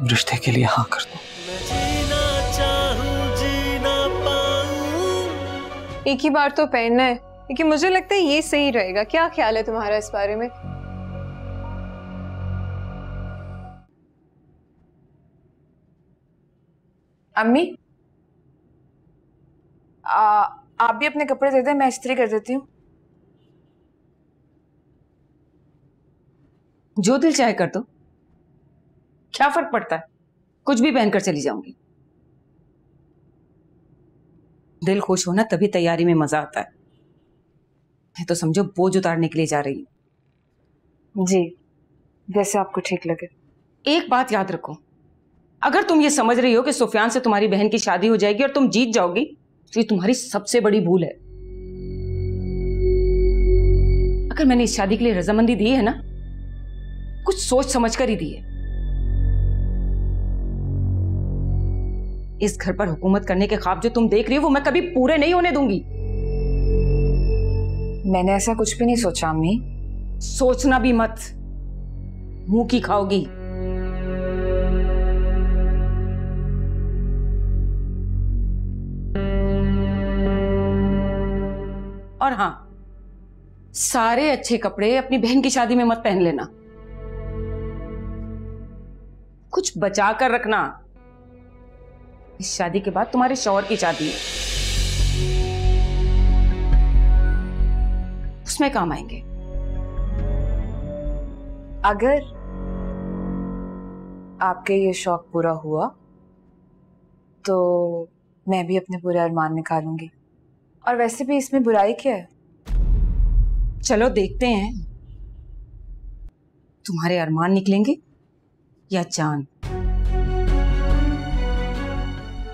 रिश्ते के लिए हाँ कर दो। एक ही बार तो पहनना है, लेकिन मुझे लगता है ये सही रहेगा। क्या ख्याल है तुम्हारा इस बारे में? अम्मी, आप भी अपने कपड़े दे दें, मैं इस्त्री कर देती हूँ। जो दिल चाहे कर दो, क्या फर्क पड़ता है, कुछ भी पहनकर चली जाऊंगी। दिल खुश होना तभी तैयारी में मजा आता है। मैं तो समझो बोझ उतारने के लिए जा रही हूँ। जी, जैसे आपको ठीक लगे। एक बात याद रखो, अगर तुम ये समझ रही हो कि सुफियान से तुम्हारी बहन की शादी हो जाएगी और तुम जीत जाओगी, तो ये तुम्हारी सबसे बड़ी भूल है। अगर मैंने इस शादी के लिए रजामंदी दी है ना, कुछ सोच समझ कर ही दी है। इस घर पर हुकूमत करने के ख्वाब जो तुम देख रही हो, वो मैं कभी पूरे नहीं होने दूंगी। मैंने ऐसा कुछ भी नहीं सोचा अम्मी। सोचना भी मत, मुंह की खाओगी। और हाँ, सारे अच्छे कपड़े अपनी बहन की शादी में मत पहन लेना, कुछ बचा कर रखना। इस शादी के बाद तुम्हारे शौहर की शादी है, उसमें काम आएंगे। अगर आपके ये शौक पूरा हुआ तो मैं भी अपने पूरे अरमान निकालूंगी। और वैसे भी इसमें बुराई क्या है? चलो देखते हैं, तुम्हारे अरमान निकलेंगे या जान।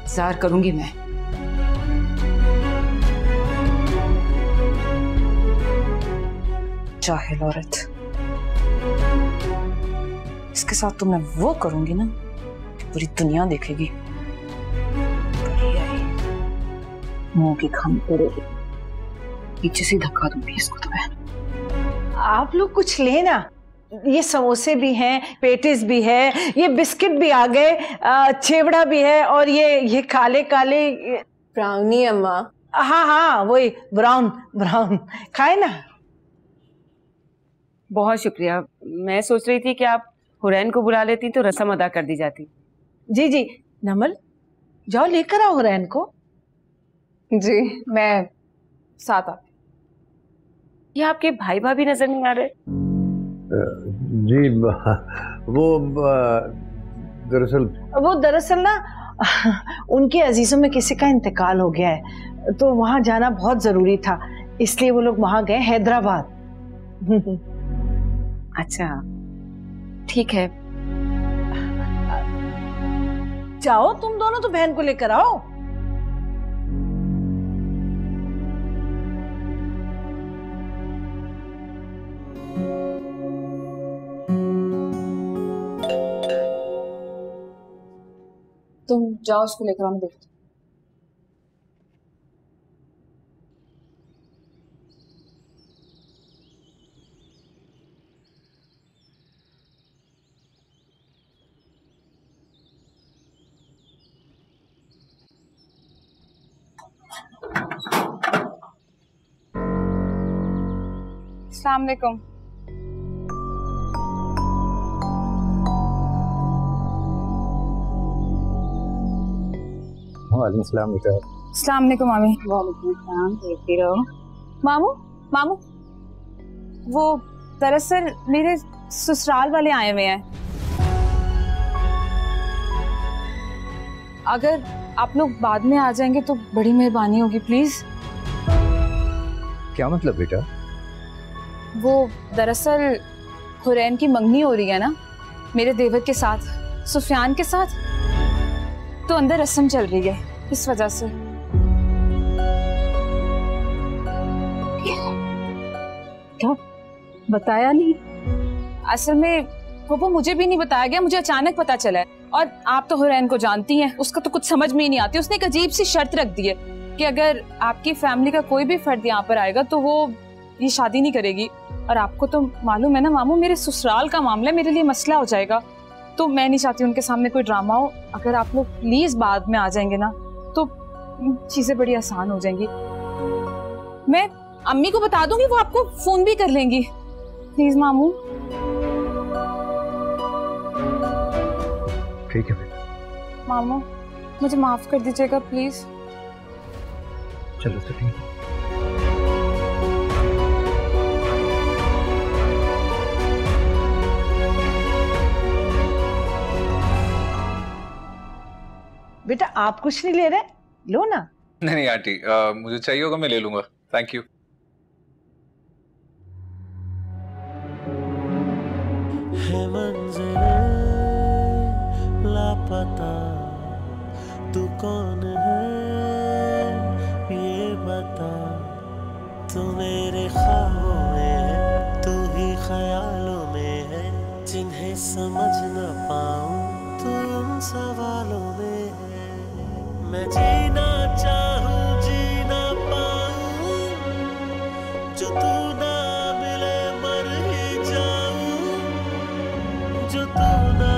इंतजार करूंगी मैं। जाहिल औरत, इसके साथ तो मैं वो करूंगी ना, पूरी दुनिया देखेगी। मुंह की खानी पड़ेगी, पीछे से धक्का दूंगी इसको तो मैं। आप लोग कुछ लेना, ये समोसे भी हैं, पेटिस भी है, ये बिस्किट भी आ गए, छेवड़ा भी है, और ये काले काले ब्राउनी अम्मा। हाँ हाँ वही ब्राउन ब्राउन, खाए ना। बहुत शुक्रिया। मैं सोच रही थी कि आप हुरैन को बुला लेती तो रस्म अदा कर दी जाती। जी जी, नमल जाओ लेकर आओ हुरैन को। जी, मैं साथ आती। ये आपके भाई भाभी नजर नहीं आ रहे? जी वो दरअसल ना उनके अजीजों में किसी का इंतकाल हो गया है, तो वहां जाना बहुत जरूरी था, इसलिए वो लोग वहां गए, हैदराबाद। अच्छा ठीक है, जाओ तुम दोनों, तो बहन को लेकर आओ। तुम जाओ उसको लेकर आओ, मैं देखती हूँ। अस्सलाम वालेकुम। वालेकुम सलाम बेटा। अस्सलाम वालेकुम मामी। वालेकुम सलाम, देखती रहो। मामू मामू, वो दरअसल मेरे ससुराल वाले आए हुए हैं। अगर आप लोग बाद में आ जाएंगे तो बड़ी मेहरबानी होगी प्लीज। क्या मतलब बेटा? वो दरअसल हुरैन की मंगनी हो रही है ना मेरे देवर के साथ, सुफियान के साथ, तो अंदर रस्म चल रही है, इस वजह से। क्या बताया नहीं? असल में वो मुझे भी नहीं बताया गया, मुझे अचानक पता चला है। और आप तो हुरैन को जानती हैं, उसका तो कुछ समझ में ही नहीं आती। उसने एक अजीब सी शर्त रख दी है कि अगर आपकी फैमिली का कोई भी फर्द यहाँ पर आएगा तो वो ये शादी नहीं करेगी। और आपको तो मालूम है ना मामू, मेरे ससुराल का मामला मेरे लिए मसला हो जाएगा। तो मैं नहीं चाहती उनके सामने कोई ड्रामा हो। अगर आप लोग प्लीज बाद में आ जाएंगे ना तो चीजें बड़ी आसान हो जाएंगी। मैं अम्मी को बता दूंगी, वो आपको फोन भी कर लेंगी। प्लीज मामू। ठीक है बेटा। मामू मुझे माफ कर दीजिएगा प्लीज। चलो तो ठीक है। बेटा आप कुछ नहीं ले रहे, लो ना। नहीं नहीं आंटी, मुझे चाहिए होगा मैं ले लूंगा, थैंक यू। है मंज़िलें लापता, तू कौन है ये बता। तू मेरे ख्वाबों में है, तू ही ख्यालों में है, जिन्हें समझ न पाऊं तू उन सवालों में है। मैं जीना चाहूं जी ना पाऊं, जो तू ना मिले मर ही जाऊं, जो तू ना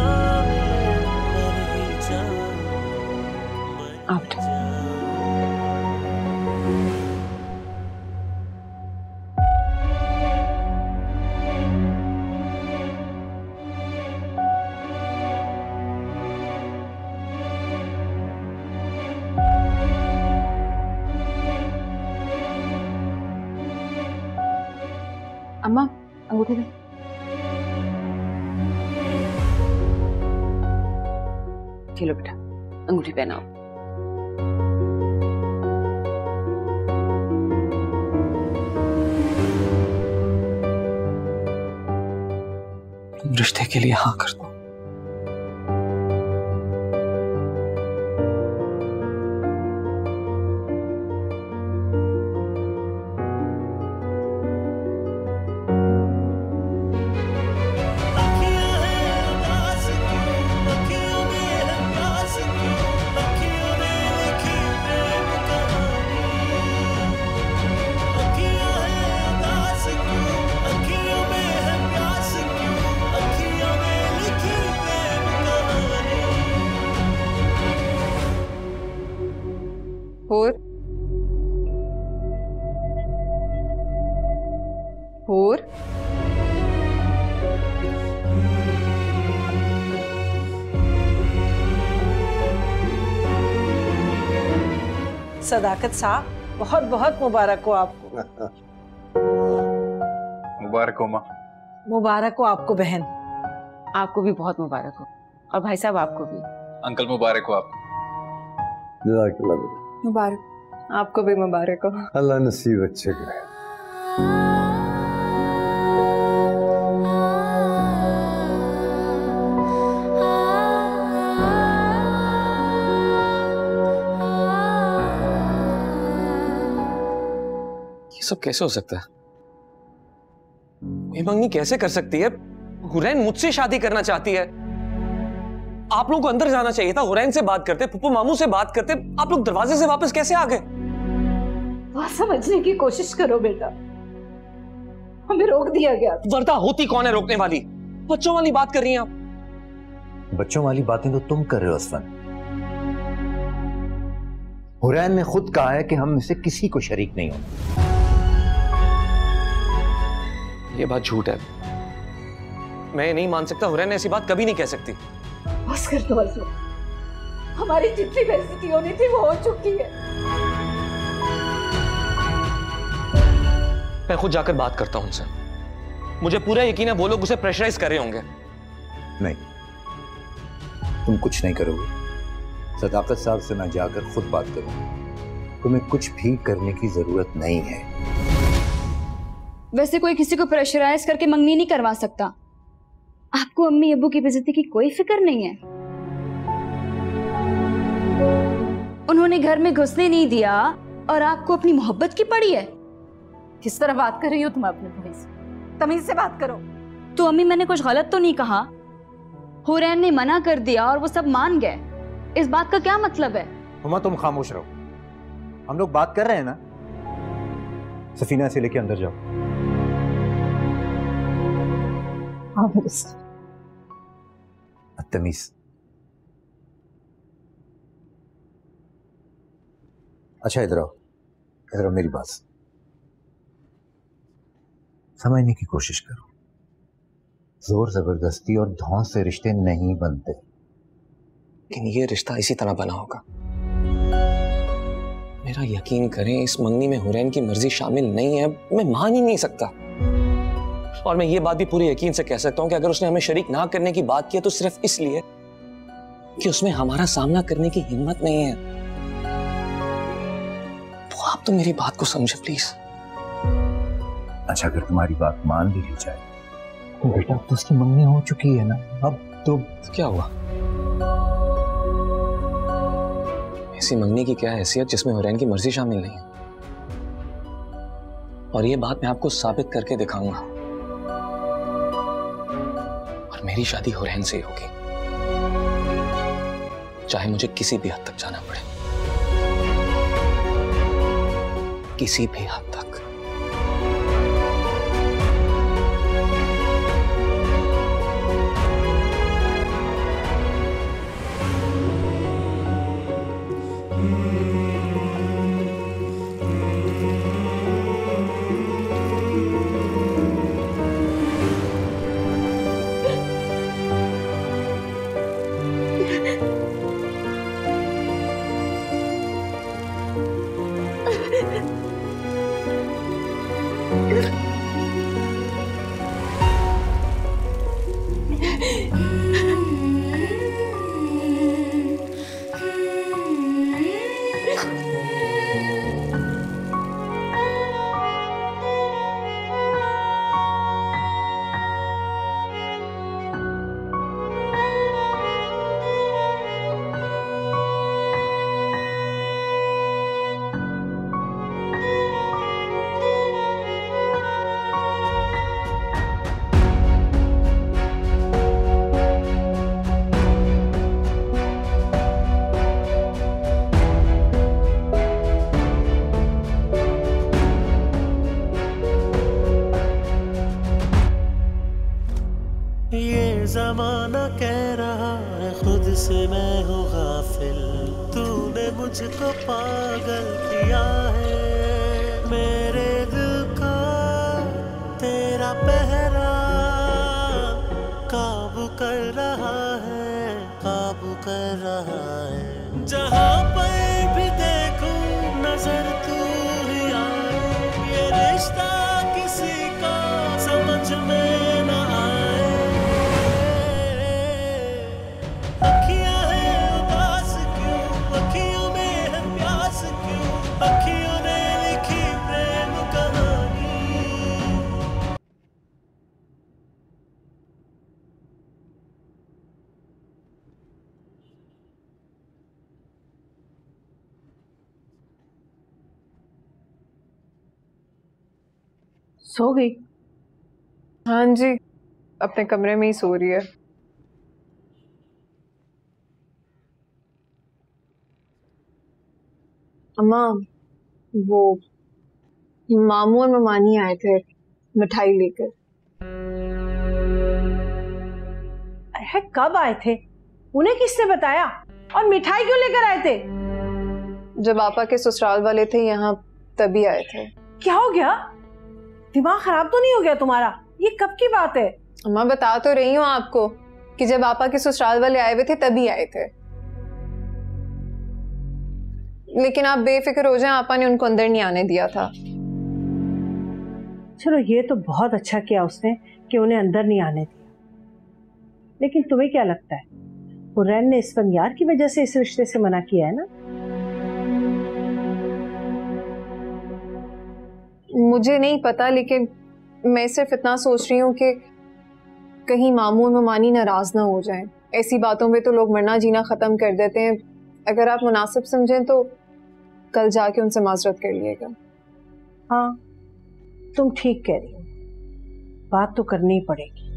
मिले मर ही जाऊं, मर जाऊं। अम्मा अंगूठी दे। चलो बेटा अंगूठी पहनाओ। तुम रिश्ते के लिए हाँ कर दो। और सदाकत साहब बहुत बहुत मुबारक हो आपको। मुबारक हो माँ। मुबारक हो आपको बहन। आपको भी बहुत मुबारक हो, और भाई साहब आपको भी। अंकल मुबारक हो आपको। जज़ाकल्लाह बेटा। मुबारक, आपको भी मुबारक हो। अल्लाह नसीब अच्छे करे। ये सब कैसे हो सकता है? ये मंगनी कैसे कर सकती है? हुरैन मुझसे शादी करना चाहती है। आप लोगों को अंदर जाना चाहिए था, हुरैन से बात करते, पुप्पू मामू से बात करते। आप लोग दरवाजे से वापस कैसे आ गए? बात समझने की कोशिश करो बेटा, हमें रोक दिया गया। वर्दा होती कौन है रोकने वाली? बच्चों वाली बात कर रही हैं आप। बच्चों वाली बातें तो तुम कर रहे हो असफन। हुरैन ने खुद कहा है कि हम में से किसी को शरीक नहीं होना। ये बात झूठ है। मैं नहीं मान सकता, हुरैन ऐसी बात कभी नहीं कह सकती। बस कर दो असफन, हमारी जितनी बेइज्जती होनी थी वो हो चुकी है। मैं खुद जाकर बात करता हूं उनसे। मुझे पूरा यकीन है वो लोग उसे प्रेशराइज कर रहे होंगे। नहीं, तुम कुछ नहीं करोगे। सदाकत साहब से मैं जाकर खुद बात करूंगा। तुम्हें कुछ भी करने की जरूरत नहीं है। वैसे कोई किसी को प्रेशराइज करके मंगनी नहीं करवा सकता। आपको अम्मी अब्बू की बेइज्जती की कोई फिक्र नहीं है। उन्होंने घर में घुसने नहीं दिया और आपको अपनी मोहब्बत की पड़ी है। किस तरह बात कर रही हो तुम अपने भाई से? तमीज से बात करो। तो अम्मी मैंने कुछ गलत तो नहीं कहा? हुरैन ने मना कर दिया और वो सब मान गए, इस बात का क्या मतलब है? हुमा तुम खामोश रहो, हम लोग बात कर रहे हैं ना। सफीना से लेके अंदर जाओ। बदतमीज। अच्छा इधर आओ मेरी बात समझने की कोशिश करो। जोर जबरदस्ती और धौंस से रिश्ते नहीं बनते। लेकिन ये रिश्ता इसी तरह बना होगा। मेरा यकीन करें, इस मंगनी में हुरैन की मर्जी शामिल नहीं है, मैं मान ही नहीं सकता। और मैं ये बात भी पूरे यकीन से कह सकता हूं कि अगर उसने हमें शरीक ना करने की बात की है तो सिर्फ इसलिए कि उसमें हमारा सामना करने की हिम्मत नहीं है। तो आप तो मेरी बात को समझे प्लीज। अच्छा अगर तुम्हारी बात मान भी ली जाए तो बेटा अब तो उसकी मंगनी हो चुकी है ना, अब तो क्या हुआ? ऐसी मंगनी की क्या हैसियत जिसमें हुरैन की मर्जी शामिल नहीं है? और ये बात मैं आपको साबित करके दिखाऊंगा। और मेरी शादी हुरैन से ही होगी, चाहे मुझे किसी भी हद तक जाना पड़े, किसी भी हद तक। जमाना कह रहा है खुद से मैं हूँ गाफिल, तूने मुझको पागल किया है। मेरे दिल को तेरा पहरा काबू कर रहा है, काबू कर रहा है। जहाँ पर भी देखूं नजर तू ही आए, ये रिश्ता किसी को समझ में न आए। अखियों ने लिखी प्रेम कहानी। सो गई? हाँ जी, अपने कमरे में ही सो रही है। अम्मा, वो मामू और ममानी आए थे मिठाई लेकर। अरे कब आए थे? उन्हें किसने बताया? और मिठाई क्यों लेकर आए थे? जब आपा के ससुराल वाले थे यहाँ तभी आए थे। क्या हो गया? दिमाग खराब तो नहीं हो गया तुम्हारा? ये कब की बात है? अम्मा बता तो रही हूँ आपको कि जब आपा के ससुराल वाले आए हुए थे तभी आए थे। लेकिन आप बेफिक्र हो जाएं, आपा ने उनको अंदर नहीं आने दिया था। चलो ये तो बहुत अच्छा किया उसने कि उन्हें अंदर नहीं आने दिया। लेकिन तुम्हें क्या लगता है हुरैन ने इस बंगियार की वजह से इस रिश्ते से मना किया है ना? मुझे नहीं पता, लेकिन मैं सिर्फ इतना सोच रही हूँ कि कहीं मामू और ममानी नाराज ना हो जाएं। ऐसी बातों पे तो लोग मरना जीना खत्म कर देते हैं। अगर आप मुनासिब समझें तो कल जाके उनसे माजरत कर लिएगा। हाँ तुम ठीक कह रही हो, बात तो करनी ही पड़ेगी।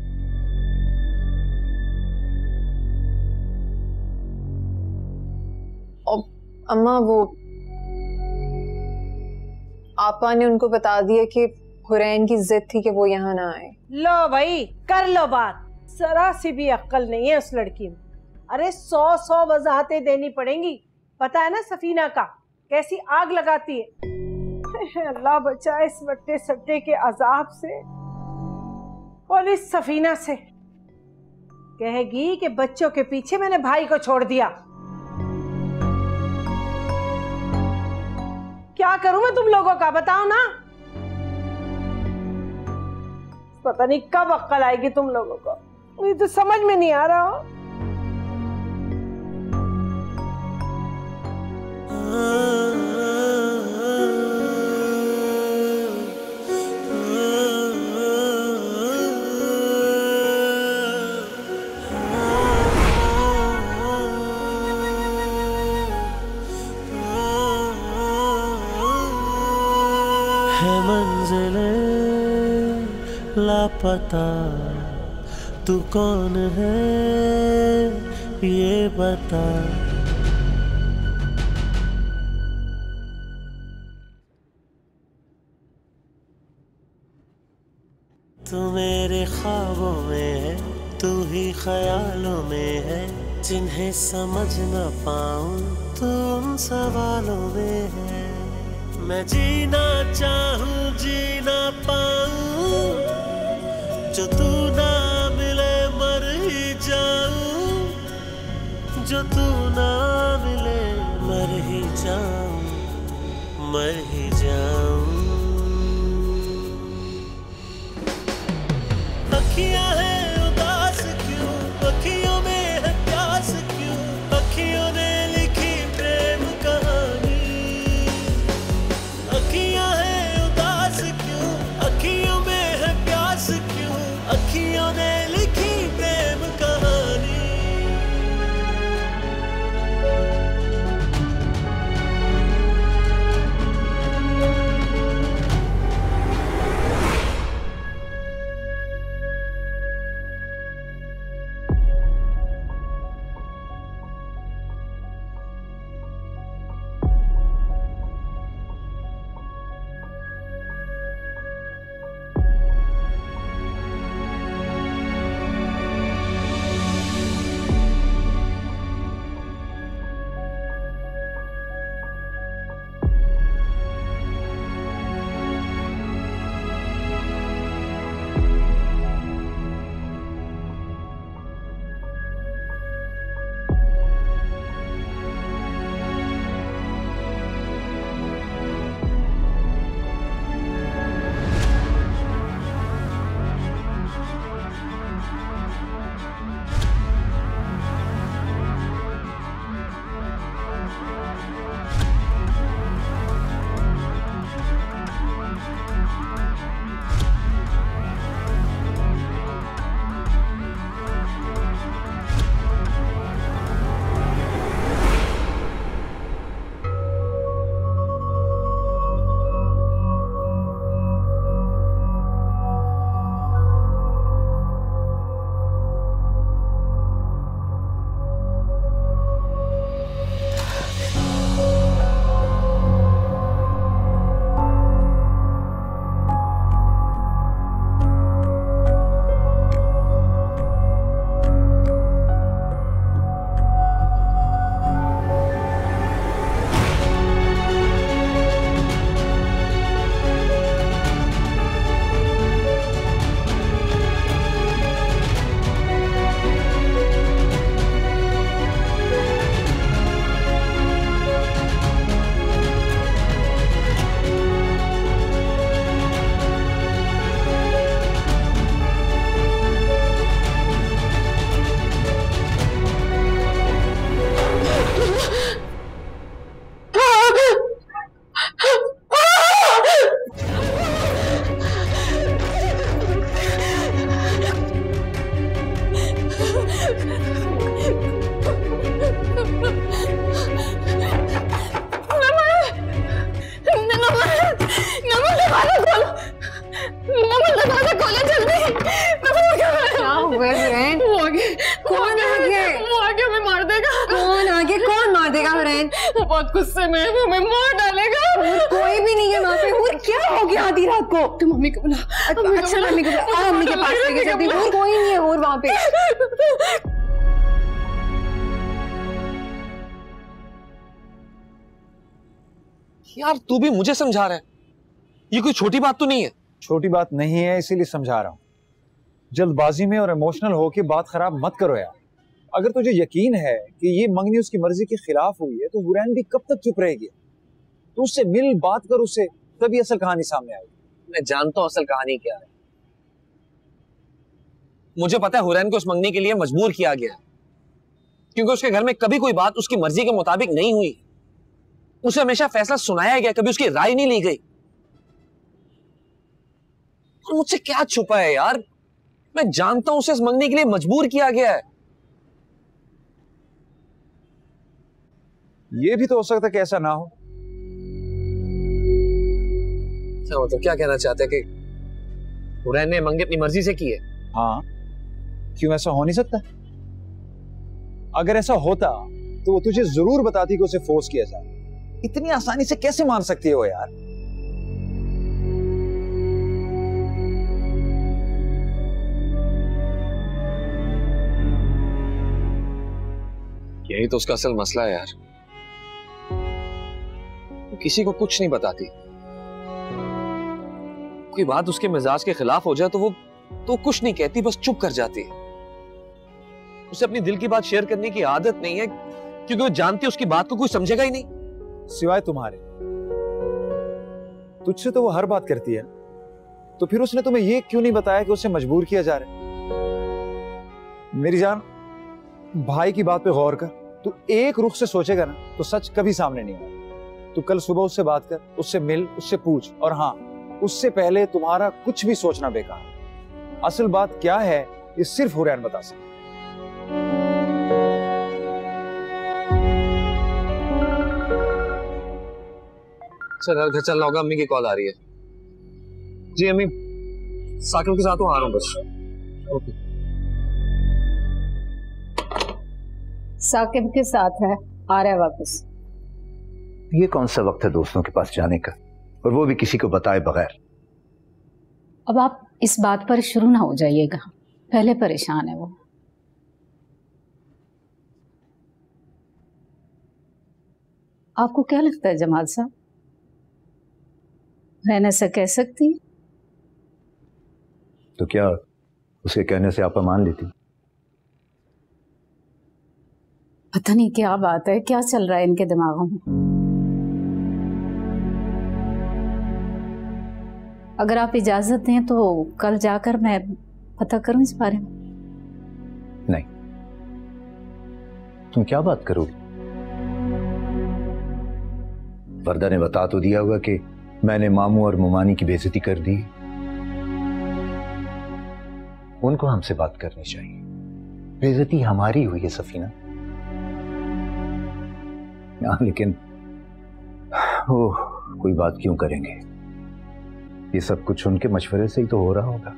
और अम्मा, वो आपा ने उनको बता दिया कि हुरैन की जिद थी कि वो यहाँ ना आए। लो भाई कर लो बात। जरा सी भी अक्ल नहीं है उस लड़की में। अरे 100 वजाहतें देनी पड़ेंगी। पता है ना सफीना का कैसी आग लगाती है। अल्लाह बचाए इस वट्टे सट्टे के अजाब से। और इस सफीना से कहेगी कि बच्चों के पीछे मैंने भाई को छोड़ दिया। क्या करूं मैं तुम लोगों का, बताओ ना। पता नहीं कब अक्ल आएगी तुम लोगों को, मुझे तो समझ में नहीं आ रहा। है मंजिले लापता, तू कौन है ये बता। तू मेरे ख्वाबों में है, तू ही ख्यालों में है, जिन्हें समझ न पाऊं तू उन सवालों में है। मैं जीना चाहूं जी ना पाऊं, जो तू ना मिले मर ही जाऊं, जो तू ना मिले मर ही जाऊं, मर ही जाऊं। अखियां है उदास क्यों, अखियों में है प्यास क्यों, अखियों ने लिखी प्रेम कहानी। अखियां है उदास क्यों, अखियों में है प्यास क्यों, अखियों ने लिखी प्रेम कहानी। हुरैन बहुत गुस्से में है, वो हमें मार डालेगा। कोई भी नहीं है वहाँ पे। और क्या हो गया आधी रात को? तुम मम्मी को बुला। अच्छा मम्मी को बुला, मम्मी के पास लेके चलती हूँ। कोई नहीं है और वहाँ पे। यार तू भी मुझे समझा रहा है, ये कोई छोटी बात तो नहीं है। छोटी बात नहीं है, इसीलिए समझा रहा हूँ। जल्दबाजी में और इमोशनल होके बात खराब मत करो यार। अगर तुझे यकीन है कि ये मंगनी उसकी मर्जी के खिलाफ हुई है तो हुरैन भी कब तक चुप रहेगी? तो उससे मिल, बात कर उससे, तभी असल कहानी सामने आएगी। मैं जानता हूँ असल कहानी क्या है। मुझे पता है हुरैन को उस मंगनी के लिए मजबूर किया गया है, क्योंकि उसके घर में कभी कोई बात उसकी मर्जी के मुताबिक नहीं हुई। उसे हमेशा फैसला सुनाया गया, कभी उसकी राय नहीं ली गई। और मुझसे क्या छुपा है यार, मैं जानता हूं उसे इस मंगनी के लिए मजबूर किया गया है। ये भी तो हो सकता है कि ऐसा ना हो। क्या मतलब, क्या कहना चाहते हैं कि हुरैन ने मंगनी अपनी मर्जी से की है? हाँ, क्यों ऐसा हो नहीं सकता? अगर ऐसा होता तो वो तुझे जरूर बताती कि उसे फोर्स किया जाए। इतनी आसानी से कैसे मान सकती है वो यार? यही तो उसका असल मसला है यार, वो किसी को कुछ नहीं बताती। कोई बात उसके मिजाज के खिलाफ हो जाए तो वो कुछ नहीं कहती, बस चुप कर जाती है। उसे अपनी दिल की बात शेयर करने की आदत नहीं है, क्योंकि वो जानती है उसकी बात को कोई समझेगा ही नहीं। सिवाय तुम्हारे। तुझसे तो वो हर बात करती है, तो फिर उसने तुम्हें ये क्यों नहीं बताया कि उसे मजबूर किया जा रहा है? मेरी जान, भाई की बात पे गौर कर। तू एक रुख से सोचेगा ना तो सच कभी सामने नहीं आएगा। तू कल सुबह उससे बात कर, उससे मिल, उससे पूछ। और हाँ, उससे पहले तुम्हारा कुछ भी सोचना बेकार है। असल बात क्या है ये सिर्फ हुरैन बता सकता। चल घर चलना होगा, अम्मी की कॉल आ रही है। जी अम्मी, साकिब के साथ हूँ, आ रहा हूँ बस। ओके। साकिब के साथ है, आ रहा है वापस। ये कौन सा वक्त है दोस्तों के पास जाने का, और वो भी किसी को बताए बगैर? अब आप इस बात पर शुरू ना हो जाइएगा, पहले परेशान है वो। आपको क्या लगता है जमाल साहब, रहने से कह सकती? तो क्या उसके कहने से आप मान लेती? पता नहीं क्या बात है, क्या चल रहा है इनके दिमागों में। अगर आप इजाजत दें तो कल जाकर मैं पता करूं इस बारे में। नहीं, तुम क्या बात करोगी? वर्दा ने बता तो दिया होगा कि मैंने मामू और मुमानी की बेइज्जती कर दी। उनको हमसे बात करनी चाहिए। बेइज्जती हमारी हुई है सफीना। लेकिन वो कोई बात क्यों करेंगे? ये सब कुछ उनके मशवरे से ही तो हो रहा होगा।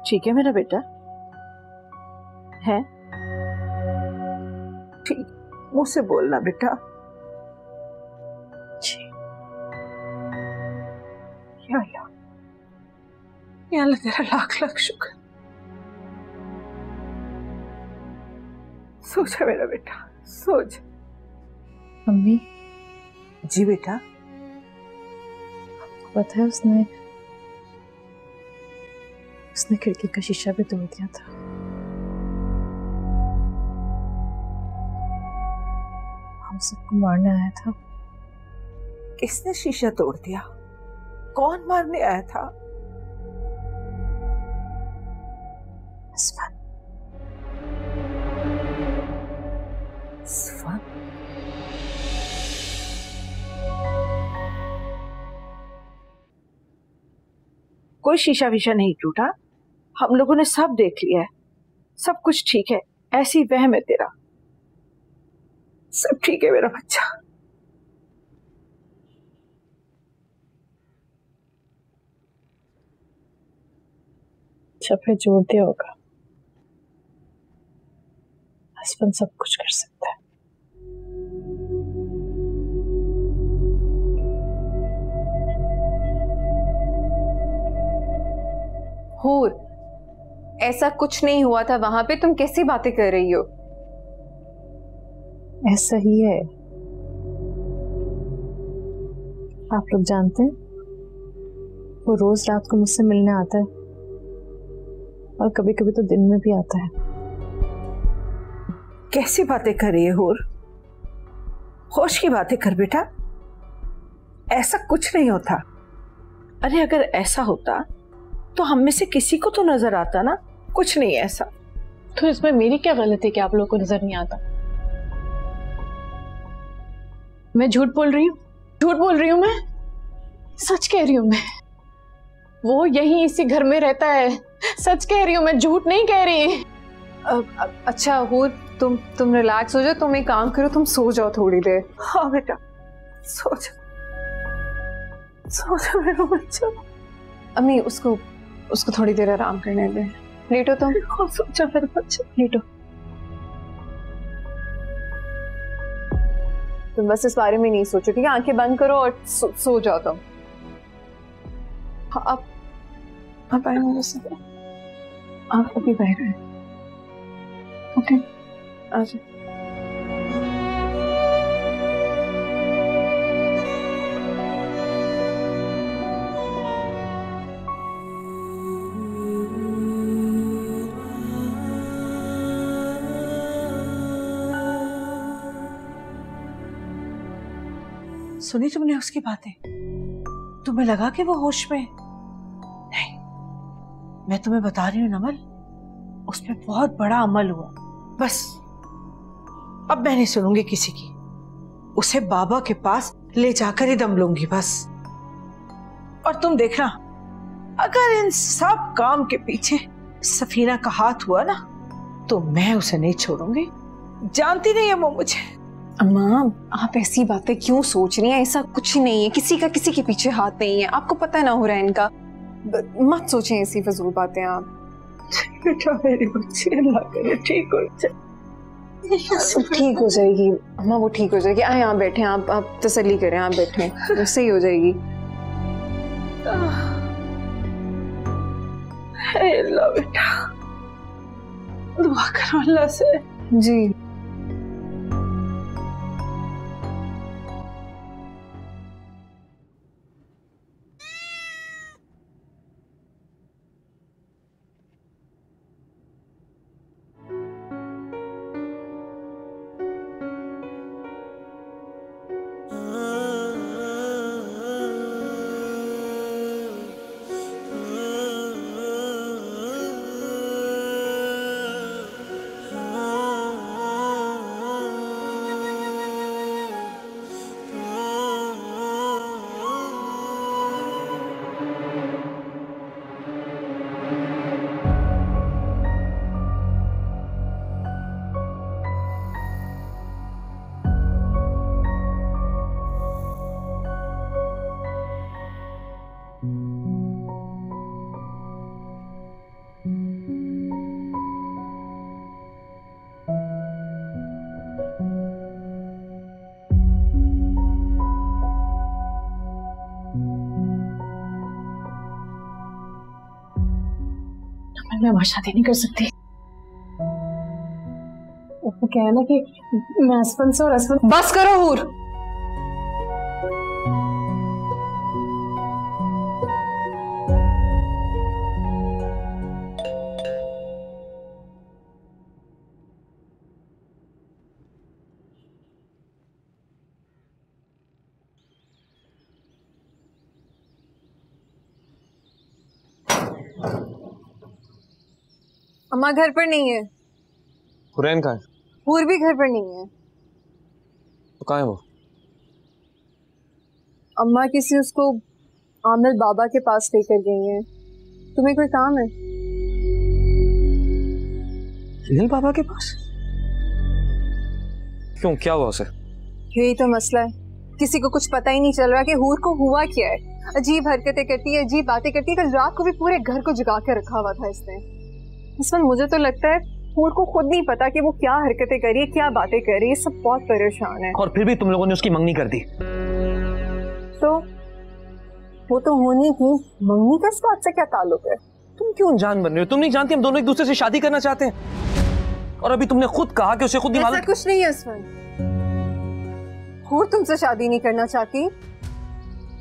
ठीक है मेरा बेटा, है ठीक, मुंह से बोलना बेटा। या अल्लाह तेरा लाख लाख शुक्र। सोच मेरा बेटा, सोच। मम्मी जी बेटा। पता है उसने खिड़की का शीशा भी तोड़ दिया था। हम सबको मारने आया था। किसने शीशा तोड़ दिया? कौन मारने आया था? अस्फन। अस्फन? कोई शीशा विशा नहीं टूटा, हम लोगों ने सब देख लिया है, सब कुछ ठीक है। ऐसी वहम है तेरा। सब ठीक है मेरा बच्चा, अच्छा फिर जोड़ दिया होगा। हस्बैंड सब कुछ कर सकता है। हूर, ऐसा कुछ नहीं हुआ था वहां पे, तुम कैसी बातें कर रही हो? ऐसा ही है। आप लोग जानते हैं वो रोज रात को मुझसे मिलने आता है और कभी कभी तो दिन में भी आता है। कैसी बातें कर रही है हूर? होश की बातें कर बेटा। ऐसा कुछ नहीं होता। अरे अगर ऐसा होता तो हम में से किसी को तो नजर आता ना। कुछ नहीं ऐसा। तो इसमें मेरी क्या गलती कि आप लोगों को नजर नहीं आता? मैं झूठ बोल रही हूँ? झूठ बोल रही हूँ मैं? सच कह रही हूँ मैं। वो यहीं इसी घर में रहता है। सच कह रही हूँ मैं, झूठ नहीं कह रही। अच्छा हूर, तुम रिलैक्स हो जाओ। तुम एक काम करो, तुम सो जाओ थोड़ी देर। हाँ बेटा सो जा, सो जा मेरा बच्चा। अम्मी उसको थोड़ी देर आराम करने दे। लेटो तुम। हाँ सो जा मेरा बच्चा, लेटो। तुम बस इस बारे में नहीं सोचो, ठीक है? आंखें बंद करो और सो जाओ तुम। हाँ, आप आए मुझे से। आप अभी बाहर हैं। ओके आ जाओ। सुनी तुमने उसकी बातें? तुम्हें लगा कि वो होश में? नहीं, मैं तुम्हें बता रही हूँ नमल, उसमें बहुत बड़ा अमल हुआ। बस अब मैं नहीं सुनूंगी किसी की। उसे बाबा के पास ले जाकर ही दम लूंगी बस। और तुम देखना, अगर इन सब काम के पीछे सफीना का हाथ हुआ ना तो मैं उसे नहीं छोड़ूंगी। जानती नहीं है वो मुझे। अम्मा आप ऐसी बातें क्यों सोच रही हैं? ऐसा कुछ नहीं है, किसी के पीछे हाथ नहीं है। आपको पता ना हो रहा है इनका। मत सोचें ऐसी फजूल बातें आप। बेटा मेरी बच्ची, अल्लाह करे ठीक हो जाए। सब ठीक हो जाएगी अम्मा, वो ठीक हो जाएगी। आए यहाँ बैठे, आप तसल्ली करें, आप बैठे, वो सही हो जाएगी। अल्लाह बेटा, दुआ करो अल्लाह से। जी मैं वहां शादी नहीं कर सकती। वो क्या है ना कि मैं हस्बैंड से और हस्बैंड। बस करो हूर। अम्मा घर पर नहीं है। हुरैन कहाँ है? हूर भी घर पर नहीं है। तो कहाँ है वो? अम्मा किसी उसको आमिर बाबा के पास लेकर गई हैं। तुम्हें कोई काम है? आमिर बाबा के पास? क्यों, क्या हुआ उसे? यही तो मसला है, किसी को कुछ पता ही नहीं चल रहा कि हूर को हुआ क्या है। अजीब हरकतें करती है, अजीब बातें करती है। कल रात को भी पूरे घर को जगा के रखा हुआ था इसने। इस वक्त मुझे तो लगता है हूर को खुद नहीं पता कि वो क्या हरकतें कर रही है, क्या बातें कर रही है। सब बहुत परेशान है। और फिर भी तुम लोगों ने उसकी मंगनी कर दी। तो वो तो होनी थी, मंगनी का इस बात से क्या ताल्लुक है? तुम क्यों अनजान बन रहे हो? तुम नहीं जानती हम दोनों एक दूसरे से शादी करना चाहते हैं। और अभी तुमने खुद कहा कि उसे खुद नहीं मालूम। ऐसा कुछ नहीं है असफन। हूर तुमसे शादी नहीं करना चाहती,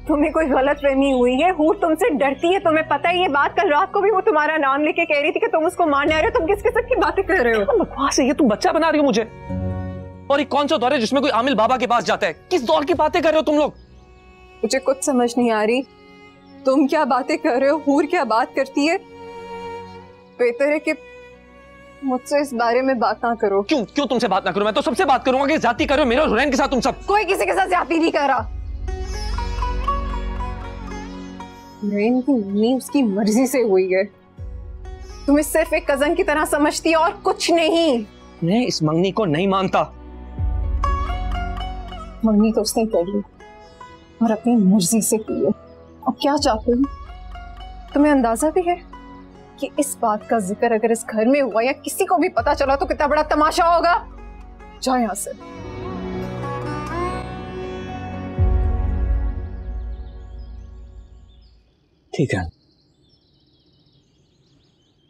तुम्हें कोई गलतफहमी हुई है। हूर तुमसे डरती है, तुम्हें पता है ये बात। कल रात को भी वो तुम्हारा नाम लेके कह रही थी कि तुम उसको मारने आ रहे हो। तुम किस किस्म की बातें कर रहे हो? बकवास है ये, तुम बच्चा बना रही हो मुझे। और एक कौन सा दौर है जिसमें कोई आमिल बाबा के पास जाता है? किस दौर की बातें कर रहे हो तुम लोग? मुझे कुछ समझ नहीं आ रही, तुम क्या बातें कर रहे हो, हूर क्या बात करती है। बेहतर है कि मुझसे इस बारे में बात ना करो। क्यों क्यों तुमसे बात ना करूं? मैं तो सबसे बात करूंगा कि ज्यादती कर रहे हो मेरे और हुरैन के साथ तुम सब। कोई किसी के साथ ज्यादती नहीं कर रहा। हुरैन की मम्मी उसकी मर्जी से हुई है। तुम्हें सिर्फ एक कजन की तरह समझती है और कुछ नहीं। मैं इस मंगनी को नहीं मानता। मंगनी तो उसने कर ली और अपनी मर्जी से की है। अब क्या चाहते हो? तुम्हें अंदाजा भी है कि इस बात का जिक्र अगर इस घर में हुआ या किसी को भी पता चला तो कितना बड़ा तमाशा होगा। जाओ यहां से। ठीक है,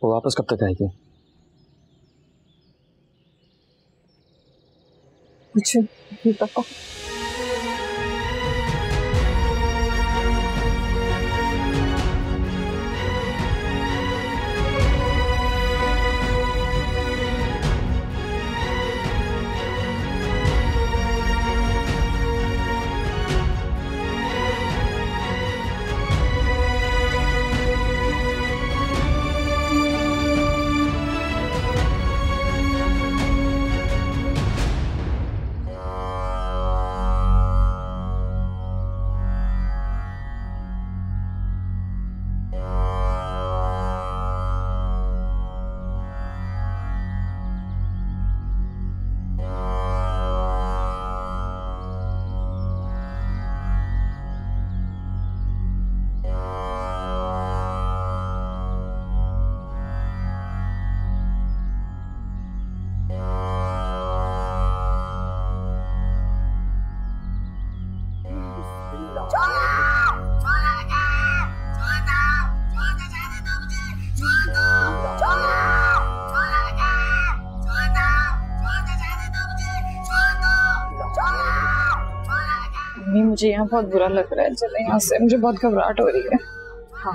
वो वापस कब तक आएगी? मुझे नहीं पता। मुझे यहाँ बहुत बुरा लग रहा है। चले यहाँ से, मुझे बहुत घबराहट हो रही है। हाँ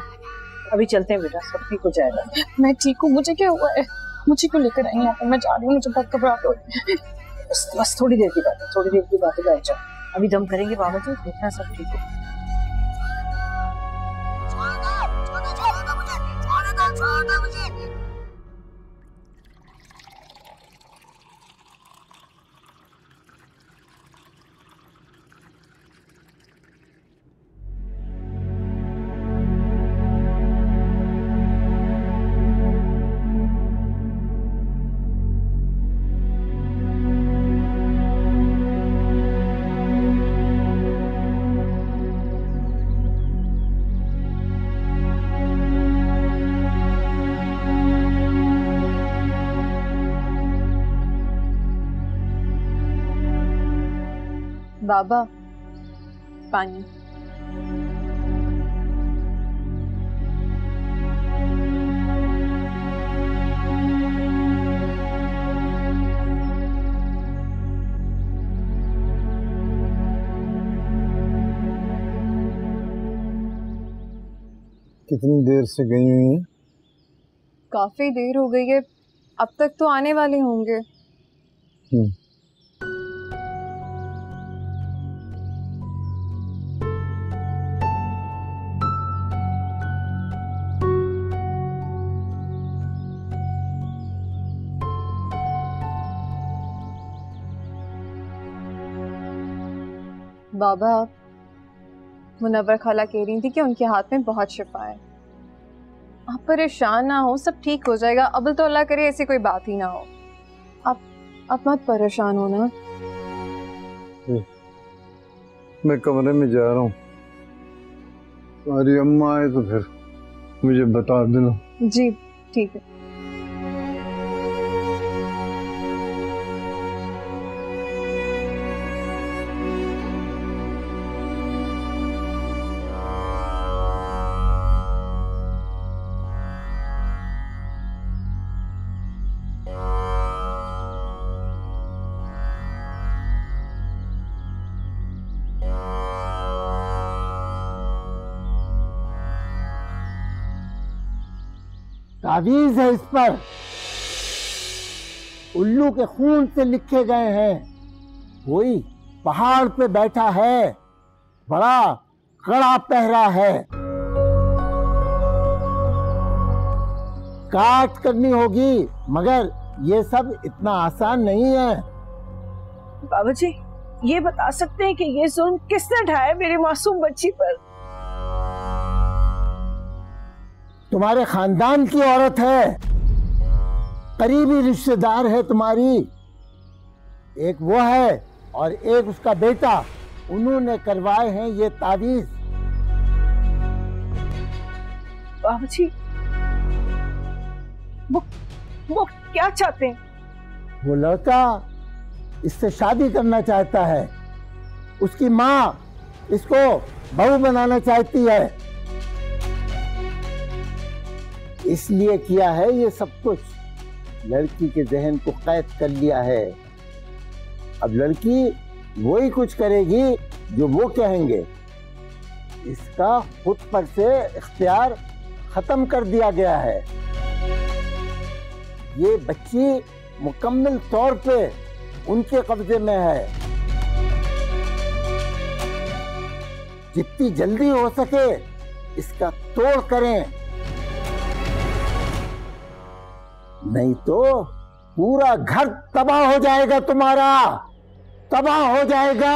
अभी चलते हैं बेटा, सब ठीक हो जाएगा। मैं ठीक हूँ, मुझे क्या हुआ है? मुझे क्यों लेकर आई यहाँ पे? मैं जा रही हूँ, मुझे बहुत घबराहट हो रही है। बस थोड़ी देर की बात है, थोड़ी देर की बात है। बैठ जाओ, अभी दम करेंगे बाबा जी, देखना सब ठीक हो। बाबा पानी। कितनी देर से गई हुई है? काफी देर हो गई है, अब तक तो आने वाले होंगे। बाबा मुनव्वर खाला कह रही थी कि उनके हाथ में बहुत शिफा है। आप परेशान ना हो, सब ठीक हो जाएगा। अब तो अल्लाह करे ऐसी कोई बात ही ना हो। आप मत परेशान हो ना। मैं कमरे में जा रहा हूँ, तुम्हारी अम्मा आए तो फिर मुझे बता देना। जी ठीक है। तावीज है इस पर, उल्लू के खून से लिखे गए हैं। कोई पहाड़ पे बैठा है, बड़ा कड़ा पहरा है, काट करनी होगी, मगर ये सब इतना आसान नहीं है। बाबूजी, ये बता सकते हैं कि ये जुल्म किसने ढाया मेरी मासूम बच्ची पर? तुम्हारे खानदान की औरत है, करीबी रिश्तेदार है तुम्हारी। एक वो है और एक उसका बेटा, उन्होंने करवाए हैं ये तावीज। बाबूजी, वो क्या चाहते हैं? वो लड़का इससे शादी करना चाहता है, उसकी माँ इसको बहू बनाना चाहती है, इसलिए किया है ये सब कुछ। लड़की के जहन को कैद कर लिया है। अब लड़की वही कुछ करेगी जो वो कहेंगे। इसका खुद पर से इख्तियार खत्म कर दिया गया है। ये बच्ची मुकम्मल तौर पे उनके कब्जे में है। जितनी जल्दी हो सके इसका तोड़ करें, नहीं तो पूरा घर तबाह हो जाएगा, तुम्हारा तबाह हो जाएगा।